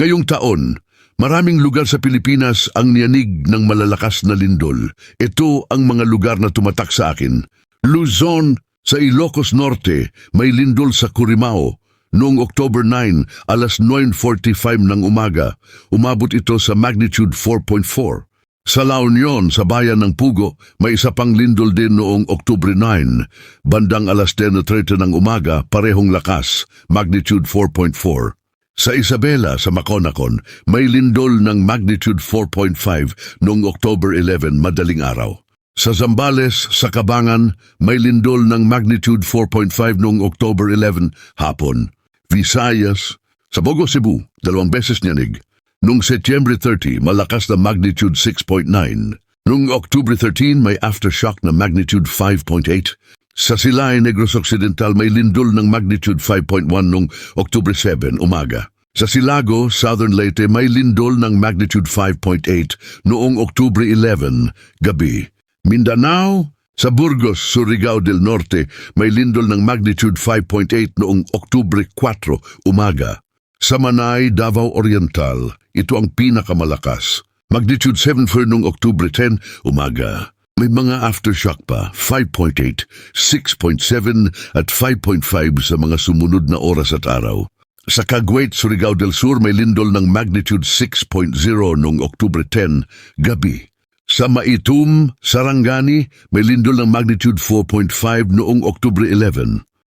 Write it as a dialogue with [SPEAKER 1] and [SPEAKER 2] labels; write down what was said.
[SPEAKER 1] Ngayong taon, maraming lugar sa Pilipinas ang niyanig ng malalakas na lindol. Ito ang mga lugar na tumatak sa akin. Luzon, sa Ilocos Norte, may lindol sa Curimao. Noong October 9, alas 9:45 ng umaga, umabot ito sa magnitude 4.4. Sa La Union, sa bayan ng Pugo, may isa pang lindol din noong October 9. Bandang alas 10:30 ng umaga, parehong lakas, magnitude 4.4. Sa Isabela, sa Maconacon, may lindol ng magnitude 4.5 noong October 11, madaling araw. Sa Zambales, sa Cabangan, may lindol ng magnitude 4.5 noong October 11, hapon. Visayas, sa Bogo, Cebu, 2 beses niyanig. Noong Setyembre 30, malakas na magnitude 6.9. Noong October 13, may aftershock na magnitude 5.8. Sa Silay, Negros Occidental, may lindol ng magnitude 5.1 noong October 7, umaga. Sa Silago, Southern Leyte, may lindol ng magnitude 5.8 noong October 11, gabi. Mindanao, sa Burgos, Surigao del Norte, may lindol ng magnitude 5.8 noong Oktubre 4, umaga. Sa Manay, Davao Oriental, ito ang pinakamalakas. Magnitude 7.4 noong Oktubre 10, umaga. May mga aftershock pa, 5.8, 6.7 at 5.5 sa mga sumunod na oras at araw. Sa Caguete, Surigao del Sur, may lindol ng magnitude 6.0 noong Oktubre 10, gabi. Sa Maitum, Sarangani, may lindol ng magnitude 4.5 noong Oktubre 11.